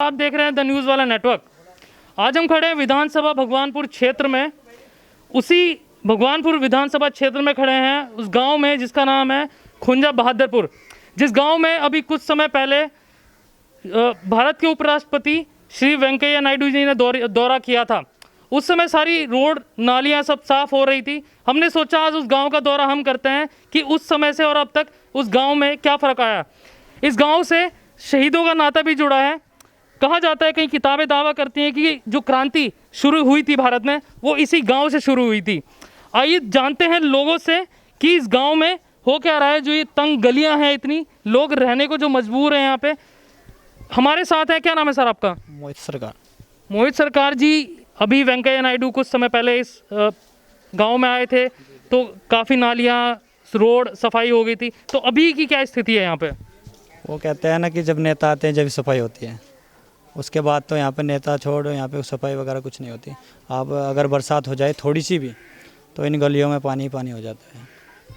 आप देख रहे हैं द न्यूज़ वाला नेटवर्क। आज हम खड़े हैं विधानसभा भगवानपुर क्षेत्र में। उसी भगवानपुर विधानसभा क्षेत्र में खड़े हैं उस गांव में जिसका नाम है खुंजा बहादुरपुर, जिस गांव में अभी कुछ समय पहले भारत के उपराष्ट्रपति श्री वेंकैया नायडू जी ने दौरा किया था। उस समय सारी रोड नालियां सब साफ हो रही थी। हमने सोचा आज उस गांव का दौरा हम करते हैं कि उस समय से और अब तक उस गांव में क्या फ़र्क आया। इस गांव से शहीदों का नाता भी जुड़ा है। कहा जाता है, कई किताबें दावा करती हैं कि जो क्रांति शुरू हुई थी भारत में वो इसी गांव से शुरू हुई थी। आइए जानते हैं लोगों से कि इस गांव में हो क्या रहा है। जो ये तंग गलियां हैं, इतनी लोग रहने को जो मजबूर हैं यहाँ पे। हमारे साथ है, क्या नाम है सर आपका? मोहित सरकार। मोहित सरकार जी, अभी वेंकैया नायडू कुछ समय पहले इस गांव में आए थे तो काफ़ी नालियाँ रोड सफाई हो गई थी, तो अभी की क्या स्थिति है यहाँ पे? वो कहते हैं ना कि जब नेता आते हैं जब सफाई होती है, उसके बाद तो यहाँ पे नेता छोड़ो, यहाँ पे सफाई वगैरह कुछ नहीं होती। अब अगर बरसात हो जाए थोड़ी सी भी तो इन गलियों में पानी पानी हो जाता है।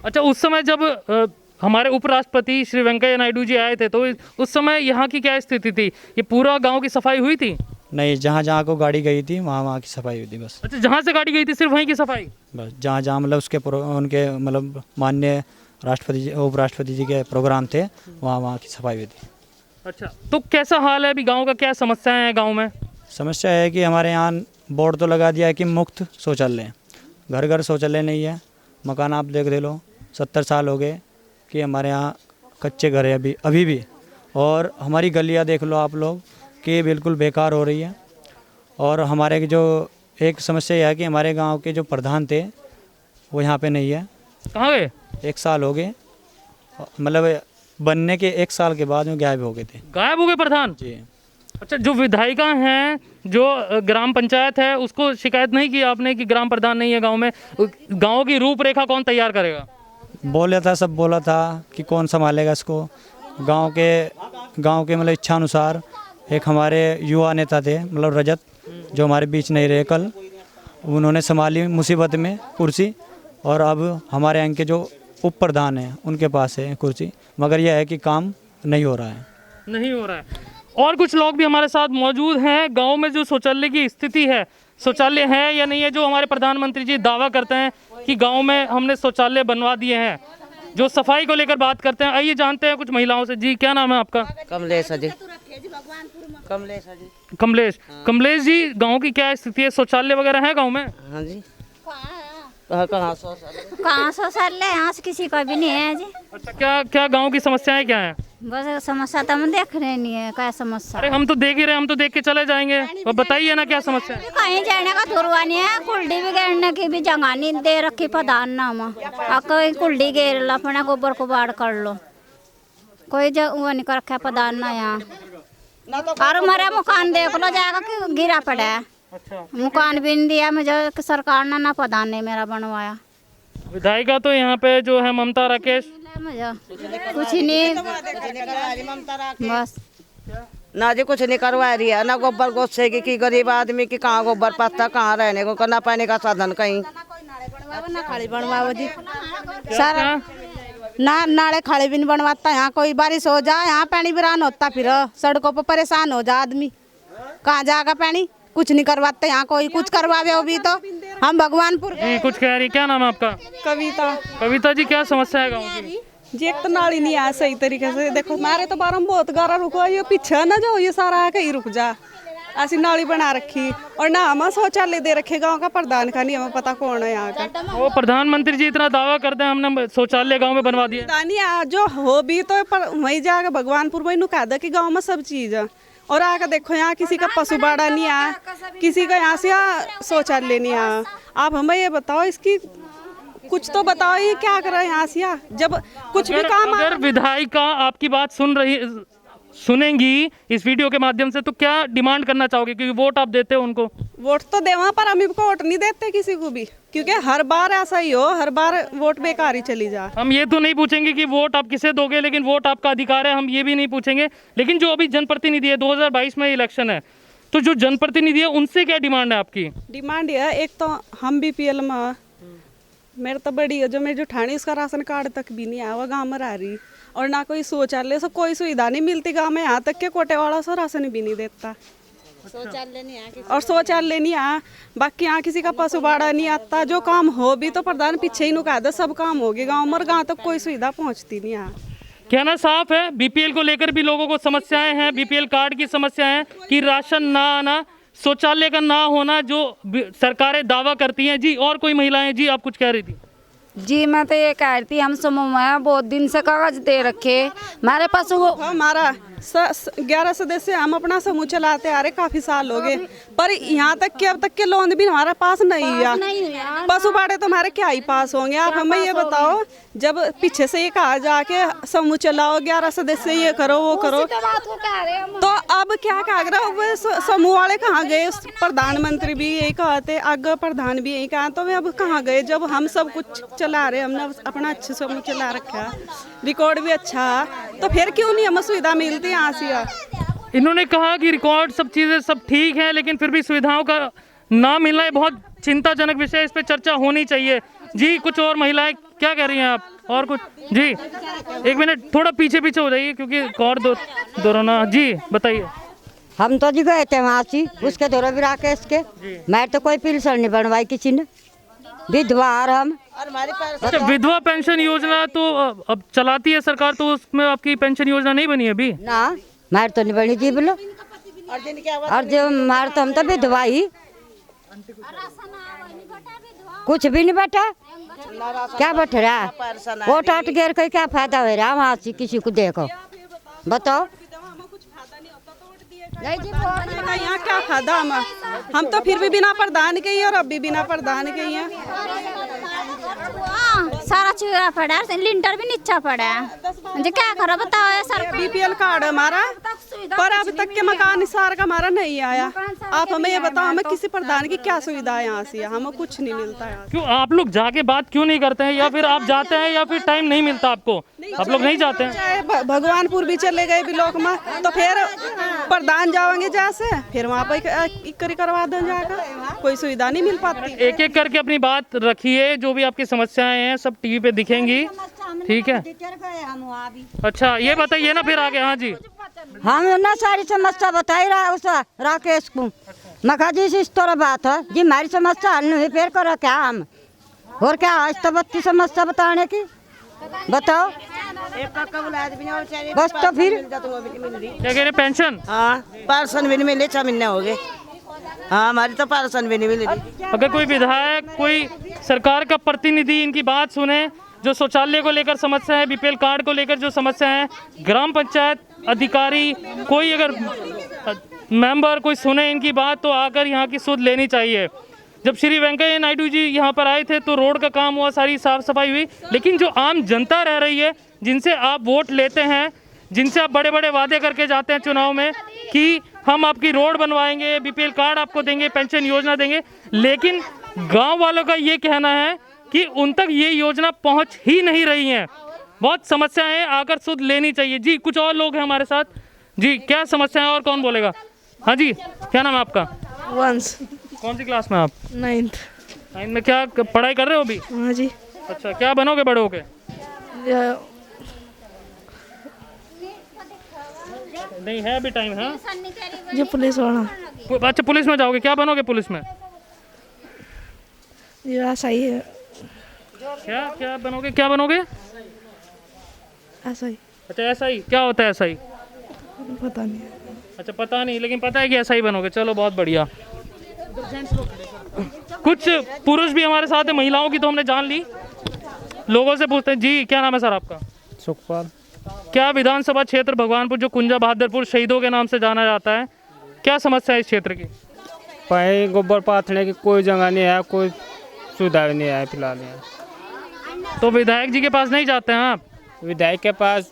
अच्छा, उस समय जब हमारे उपराष्ट्रपति श्री वेंकैया नायडू जी आए थे तो उस समय यहाँ की क्या स्थिति थी? ये पूरा गांव की सफाई हुई थी? नहीं, जहाँ जहाँ को गाड़ी गई थी वहाँ वहाँ की सफाई हुई थी बस। अच्छा, जहाँ से गाड़ी गई थी सिर्फ वहीं की सफाई? बस जहाँ जहाँ मतलब उनके मतलब माननीय राष्ट्रपति जी उपराष्ट्रपति जी के प्रोग्राम थे वहाँ वहाँ की सफाई हुई थी। अच्छा, तो कैसा हाल है अभी गांव का? क्या समस्याएं हैं गांव में? समस्या है कि हमारे यहाँ बोर्ड तो लगा दिया है कि मुफ्त शौचालय, घर घर शौचालय नहीं है। मकान आप देख लो, 70 साल हो गए कि हमारे यहाँ कच्चे घर है अभी भी। और हमारी गलियाँ देख लो आप लोग कि बिल्कुल बेकार हो रही है। और हमारे जो एक समस्या यह है कि हमारे गांव के जो प्रधान थे वो यहाँ पे नहीं है। कहाँ गए? 1 साल हो गए, मतलब बनने के 1 साल के बाद में गायब हो गए थे। गायब हो गए प्रधान जी। अच्छा, जो विधायिका हैं, जो ग्राम पंचायत है, उसको शिकायत नहीं की आपने कि ग्राम प्रधान नहीं है गांव में? गांव की रूपरेखा कौन तैयार करेगा? सब बोला था कि कौन संभालेगा इसको। गांव के मतलब इच्छा अनुसार एक हमारे युवा नेता थे, मतलब रजत, जो हमारे बीच नहीं रहे कल, उन्होंने संभाली मुसीबत में कुर्सी। और अब हमारे यहाँ के जो उप प्रधान हैं उनके पास है कुर्सी, मगर यह है कि काम नहीं हो रहा है। और कुछ लोग भी हमारे साथ मौजूद हैं। गांव में जो शौचालय की स्थिति है, शौचालय है या नहीं है, जो हमारे प्रधानमंत्री जी दावा करते हैं कि गांव में हमने शौचालय बनवा दिए हैं, जो सफाई को लेकर बात करते हैं। आइए जानते हैं कुछ महिलाओं से। जी, क्या नाम है आपका? कमलेश जी। कमलेश जी, गांव की क्या स्थिति है? शौचालय वगैरह है गांव में? हाँ जी। कहाँ शौचालय यहाँ से किसी का भी नहीं है जी। अच्छा, क्या गांव की समस्याएं क्या है? बस समस्या तो हम देख रहे नहीं है, क्या समस्या? अरे हम तो देख ही रहे, हम तो देख के चले जाएंगे। और बताइए ना क्या समस्या है? कहीं जाने का धुरवा नहीं है, कुल्डी भी गेरने की भी जगह नहीं दे रखी प्रधान नाम। कोई कुल्डी गेर लो, अपने गोबर को बाढ़ कर लो, कोई वो नहीं कर रखा प्रधान ना यहाँ। और मेरा मकान देख लो जाएगा कि गिरा पड़ा है। अच्छा, मकान भी नहीं दिया मुझे सरकार ने, ना प्रधान ने मेरा बनवाया। विधायिका तो यहाँ पे जो है ममता राकेश, मुझे कुछ नहीं, बस ना जी कुछ नहीं करवा रही है। ना गोबर गोसे की गरीब आदमी की कहाँ गोबर पत्ता, कहाँ रहने को, ना पानी का साधन कहीं। ना खाली बनवाओ जी सारा, ना नाले खाली भी नहीं बनवाता। यहाँ कोई बारिश हो जाए यहाँ पानी बिरान होता, फिर सड़कों पर परेशान हो जाए आदमी, कहाँ जाएगा पानी? कुछ नहीं करवाते यहाँ कोई। कुछ करवावे हो भी तो हम भगवानपुर जी कुछ कह रही। क्या नाम है आपका? कविता जी, क्या समस्या है गाँव की? जी एक तो नाली नहीं आया सही तरीके से। देखो मारे तो बारम बहुत गारा रुको, ये पीछे ना जो ये सारा आके ही रुक जा। ऐसी नाली बना रखी और ना हम शौचालय दे रखे गांव का प्रधान का, नहीं हमें पता कौन है यहाँ का। वो प्रधानमंत्री जी इतना दावा करते हैं हमने शौचालय गांव में बनवा दिया। नहीं जो हो भी तो वही जाकर भगवानपुर वही नुका दे कि गाँव में सब चीज है। और आकर देखो यहाँ किसी का पशु बाड़ा नहीं आया, किसी का यहाँ से शौचालय नहीं आया। आप हमें ये बताओ, इसकी कुछ तो बताओ, ये क्या कर रहे हैं यहाँ से? जब कुछ भी काम अगर विधायिका आपकी बात सुनेंगी इस वीडियो के माध्यम से, तो क्या डिमांड करना चाहोगे? क्योंकि वोट आप देते हो उनको। वोट तो देवा, पर हम इनको वोट नहीं देते किसी को भी, क्योंकि हर बार ऐसा ही हो, हर बार वोट बेकार ही चली जा। हम ये तो नहीं पूछेंगे कि वोट आप किसे दोगे, लेकिन वोट आपका अधिकार है, हम ये भी नहीं पूछेंगे। लेकिन जो अभी जनप्रतिनिधि है, 2022 में इलेक्शन है, तो जो जनप्रतिनिधि है उनसे क्या डिमांड है आपकी? डिमांड है, एक तो हम BPL में, मेरे तो बड़ी है जो मेरी जो ठाणी, उसका राशन कार्ड तक भी नहीं आया, वो गाँव में रह रही। और ना कोई शौचालय से कोई सुविधा नहीं मिलती गाँव में। यहाँ तक के कोटे वाला से राशन भी नहीं देता और शौचालय नहीं यहाँ। बाकी यहाँ किसी का पशु बाड़ा नहीं आता। जो काम हो भी तो प्रधान पीछे ही नुका दे, सब काम होगी गाँव में, गाँव तक कोई सुविधा पहुँचती नहीं यहाँ। कहना साफ है, बीपीएल को लेकर भी लोगों को समस्याएं हैं, बीपीएल कार्ड की समस्याएं हैं कि राशन ना आना, शौचालय का ना होना, जो सरकारें दावा करती हैं। जी और कोई महिलाएं, जी आप कुछ कह रही थी? जी मैं तो ये कह रही थी, हम समूह में बहुत दिन से कागज दे रखे हमारे पास। वो हमारा 11 सदस्य हम अपना समूह चलाते आ रहे, काफी साल हो गए, पर यहाँ तक कि अब तक के लोन भी हमारे पास नहीं है। पशु बाड़े तो हमारे क्या ही पास होंगे। आप हमें ये बताओ, जब पीछे से ये कहा जाके समूह चलाओ, 11 सदस्य ये करो वो करो, तो अब क्या कहा रहा समूह वाले कहाँ गए? प्रधानमंत्री भी यही कहते, आगे प्रधान भी यही कहा, तो वे अब कहाँ गए? जब हम सब कुछ चला रहे, हमने अपना अच्छे समूह चला रखा, रिकॉर्ड भी अच्छा, तो फिर क्यों नहीं हमें सुविधा मिलती यहाँ से? इन्होंने कहा कि रिकॉर्ड सब चीज़ें सब ठीक है, लेकिन फिर भी सुविधाओं का ना मिलना है बहुत चिंताजनक विषय, इस पर चर्चा होनी चाहिए। जी कुछ और महिलाएं क्या कह रही हैं आप? और कुछ? जी एक मिनट, थोड़ा पीछे पीछे हो जाइए क्योंकि और दोहराना। जी बताइए। हम तो जी गए थे वहाँ से, उसके दौरे भी राकेश के, मैं तो कोई पेंशन नहीं बनवाई किसी ने, विधवा हम। अच्छा, विधवा पेंशन योजना तो अब चलाती है सरकार, तो उसमें आपकी पेंशन योजना नहीं बनी अभी? ना मार तो नहीं बनी जी बोलो, और जो मार तो हम तो विधवा ही, कुछ भी नहीं बटा। क्या बट रहा? वोट आट गिर के क्या फायदा हो रहा वहाँ से? किसी को देखो बताओ। नहीं जी यहाँ क्या फायदा? हम तो फिर भी बिना प्रधान के ही, और अब भी बिना प्रधान के ही हैं। सारा चूरा पड़ा है, लिंटर भी नीचा पड़ा है, मुझे क्या करो बताओ? सर बीपीएल कार्ड हमारा, पर अब तक के मकान सार का हमारा नहीं आया। आप हमें ये बताओ, हमें किसी प्रधान की क्या सुविधा है यहाँ से? हमें कुछ नहीं मिलता है। क्यों आप लोग जाके बात क्यों नहीं करते हैं? या फिर आप जाते हैं या फिर टाइम नहीं मिलता आपको? आप लोग नहीं जाते हैं? चाहे भगवानपुर भी चले गए ब्लॉक में, तो फिर प्रधान जाओगे जैसे, फिर वहाँ पर करवा दें जाकर, कोई सुविधा नहीं मिल पाती। एक एक करके अपनी बात रखिए, जो भी आपकी समस्याएं हैं सब टीवी पे दिखेंगी, ठीक है? अच्छा ये बताइए ना फिर आगे। हाँ जी, हम ना सारी समस्या बताई रहा उस राकेश को, मखा जी से इस तरह बात है जी, हमारी समस्या हल नहीं फिर करो क्या हम? और क्या आज तो बत्ती समस्या बताने की बताओ बस। तो फिर क्या कह रहे? पेंशन? हाँ पेंशन भी नहीं मिले, 6 महीने हो गए। हाँ हमारी तो पेंशन भी नहीं मिल रही। अगर कोई विधायक, कोई सरकार का प्रतिनिधि इनकी बात सुने, जो शौचालय को लेकर समस्या है, बीपीएल कार्ड को लेकर जो समस्या है, ग्राम पंचायत अधिकारी, कोई अगर मेंबर कोई सुने इनकी बात, तो आकर यहाँ की सुध लेनी चाहिए। जब श्री वेंकैया नायडू जी यहाँ पर आए थे तो रोड का काम हुआ, सारी साफ सफाई हुई, लेकिन जो आम जनता रह रही है, जिनसे आप वोट लेते हैं, जिनसे आप बड़े बड़े वादे करके जाते हैं चुनाव में कि हम आपकी रोड बनवाएंगे, बीपीएल कार्ड आपको देंगे, पेंशन योजना देंगे, लेकिन गांव वालों का ये कहना है कि उन तक ये योजना पहुंच ही नहीं रही है। बहुत समस्याएं हैं, आकर सुध लेनी चाहिए। जी कुछ और लोग हैं हमारे साथ। जी क्या समस्या है और कौन बोलेगा? हाँ जी, क्या नाम है आपका? वंश। कौन सी क्लास में आप? 9th में। क्या पढ़ाई कर रहे हो अभी? हाँ जी। अच्छा, क्या बनोगे बड़े होके? नहीं है अभी टाइम है जो पुलिस वाला। अच्छा पुलिस में जाओगे, क्या बनोगे पुलिस में? ये सही है। क्या क्या बनोगे, क्या बनोगे? ऐसा ही। अच्छा ऐसा ही, क्या होता है ऐसा ही? पता नहीं। अच्छा पता नहीं, लेकिन पता है कि ऐसा ही बनोगे। चलो बहुत बढ़िया। कुछ पुरुष भी हमारे साथ है, महिलाओं की तो हमने जान ली, लोगों से पूछते हैं। जी क्या नाम है सर आपका? सुखपाल। क्या विधानसभा क्षेत्र भगवानपुर जो कुंजा बहादुरपुर शहीदों के नाम से जाना जाता है, क्या समस्या है इस क्षेत्र की? पाए गोबर पाथने की कोई जगह नहीं है, कोई सुविधा नहीं है फिलहाल यहाँ। तो विधायक जी के पास नहीं जाते हैं आप? विधायक के पास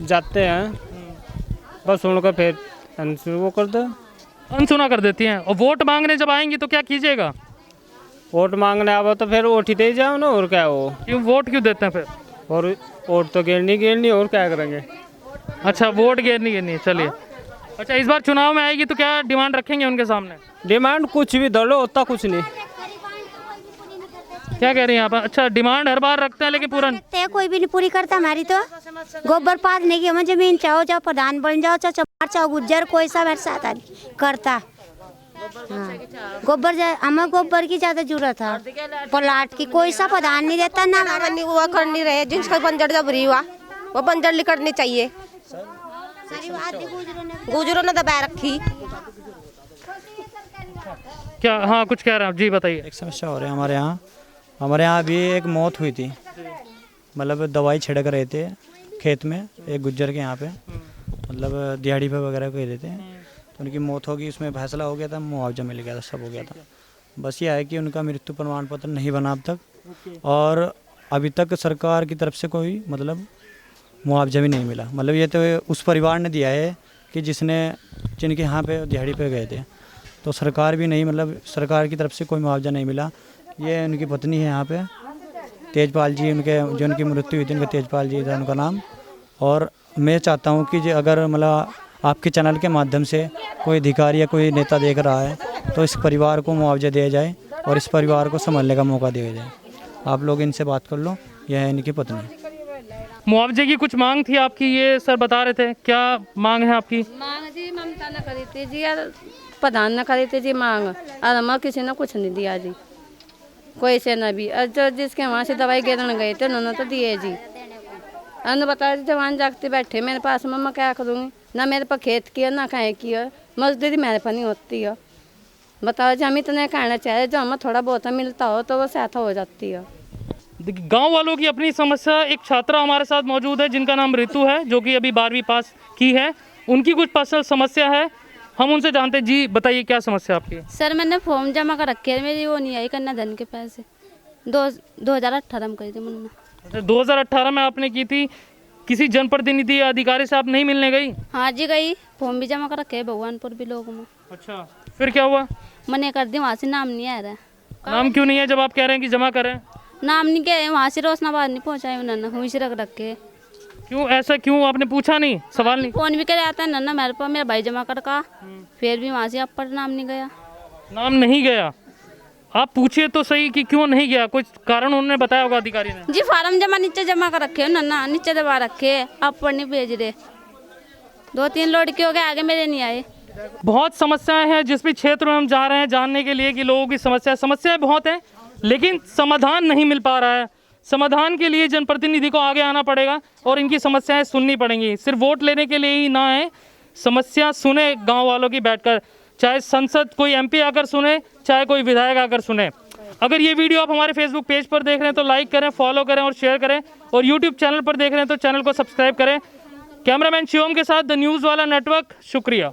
जाते हैं, बस उनका फिर वो कर दो, अनसुना कर देती हैं। और वोट मांगने जब आएंगी तो क्या कीजिएगा? वोट मांगने आओ तो फिर वोट ही दे जाओ ना, और क्या वो। क्यों वोट क्यों देते हैं फिर? और वोट तो गिरनी और क्या करेंगे। अच्छा वोट गिरनी है, चलिए। अच्छा इस बार चुनाव में आएगी तो क्या डिमांड रखेंगे उनके सामने? डिमांड कुछ भी दो लो, उतना कुछ नहीं। क्या कह रही हैं आप? अच्छा, डिमांड हर बार रखते हैं लेकिन पूरा ते कोई भी नहीं पूरी करता हमारी। तो गोबर पालने की हमें जमीन चाहो, चाहो प्रधान बन जाओ, चाहो चमार, चाहो गुज्जर, कोई सा मेरे साथ नहीं करता। हाँ, गोबर हमें गोबर की ज्यादा जरूरत है, प्लाट की कोई सा प्रधान नहीं देता ना। हुआ कर नहीं रहे, जिसका बंजर जबरी हुआ वो बंजर निकलनी चाहिए। गुजरों ने दबा रखी। क्या? हाँ, कुछ कह रहे हैं आप जी, बताइए। एक समस्या हो रही है हमारे यहाँ अभी एक मौत हुई थी, मतलब दवाई छिड़क रहे थे खेत में एक गुज्जर के यहाँ पे, मतलब दिहाड़ी पे वगैरह कह रहे थे, तो उनकी मौत होगी, उसमें फैसला हो गया था, मुआवजा मिल गया था, सब हो गया था। बस ये है कि उनका मृत्यु प्रमाण पत्र नहीं बना अब तक, और अभी तक सरकार की तरफ से कोई मतलब मुआवजा भी नहीं मिला। मतलब ये तो उस परिवार ने दिया है कि जिनके यहाँ पे दिहाड़ी पे गए थे, तो सरकार भी नहीं, मतलब सरकार की तरफ से कोई मुआवजा नहीं मिला। ये उनकी पत्नी है यहाँ पे तेजपाल जी, जो उनकी मृत्यु हुई थी उनका तेजपाल जी था उनका नाम। और मैं चाहता हूँ कि अगर मतलब आपके चैनल के माध्यम से कोई अधिकारी या कोई नेता देख रहा है तो इस परिवार को मुआवजा दिया जाए और इस परिवार को संभालने का मौका दिया जाए। आप लोग इनसे बात कर लो, यह है इनकी पत्नी। मुआवजे की कुछ मांग थी आपकी, ये सर बता रहे थे, क्या मांग है आपकी? मांग जी ममता न करी थी जी, यार प्रधान न करी थी जी मांग, और हमें किसी ने कुछ नहीं दिया जी, कोई से न भी। और जो जिसके वहाँ से दवाई गिरने गए थे उन्होंने तो दिए जी। उन्होंने बताया जी जवान जागते बैठे मेरे पास में, मैं क्या करूँगी, ना मेरे पास खेत की है ना कहीं की है, मजदूरी मेरे पर नहीं होती है। बताओ जी, हम इतने कहना चाहिए जो हमें थोड़ा बहुत मिलता हो तो वो सहायता हो जाती है। गांव वालों की अपनी समस्या। एक छात्रा हमारे साथ मौजूद है जिनका नाम ऋतु है, जो कि अभी 12वीं पास की है। उनकी कुछ पर्सनल समस्या है, हम उनसे जानते हैं। जी बताइए, क्या समस्या आपकी? सर मैंने फॉर्म जमा कर रखे है, मेरी वो नहीं आई कन्या धन के पैसे 2018 में करी थी मैंने। 2018 में आपने की थी, किसी जनप्रतिनिधि या अधिकारी से आप नहीं मिलने गई? हाँ जी गई, फॉर्म भी जमा कर रखे है भगवानपुर भी लोग में। अच्छा, फिर क्या हुआ? मैंने कर दी, वहाँ से नाम नहीं आ रहा है। नाम क्यों नहीं है जब आप कह रहे हैं कि जमा करें? नाम नहीं गए, वहाँ से रोशनाबाद नहीं पहुँचाए उन्होंने, वहीं से रख रखे। क्यों ऐसा, क्यों आपने पूछा नहीं, सवाल नहीं? फोन भी कर आता है ना मेरे पास, मेरा भाई जमा कर का, फिर भी वहाँ से आप पर नाम नहीं गया। नाम नहीं गया? आप पूछिए तो सही कि क्यों नहीं गया, कुछ कारण उन्होंने बताया होगा अधिकारी ने। जी फार्म नीचे जमा कर रखे ना, नीचे दबा रखे, आप पर नहीं भेज रहे। 2-3 लड़के हो गए, आगे मेरे नहीं आए। बहुत समस्याएं हैं जिस भी क्षेत्र में हम जा रहे हैं जानने के लिए कि लोगों की समस्याएं बहुत हैं, लेकिन समाधान नहीं मिल पा रहा है। समाधान के लिए जनप्रतिनिधि को आगे आना पड़ेगा और इनकी समस्याएं सुननी पड़ेंगी। सिर्फ वोट लेने के लिए ही ना है, समस्या सुने गांव वालों की बैठकर, चाहे संसद कोई एमपी आकर सुने, चाहे कोई विधायक आकर सुने। अगर ये वीडियो आप हमारे फेसबुक पेज पर देख रहे हैं तो लाइक करें, फॉलो करें और शेयर करें, और यूट्यूब चैनल पर देख रहे हैं तो चैनल को सब्सक्राइब करें। कैमरामैन शिवम के साथ द न्यूज़ वाला नेटवर्क, शुक्रिया।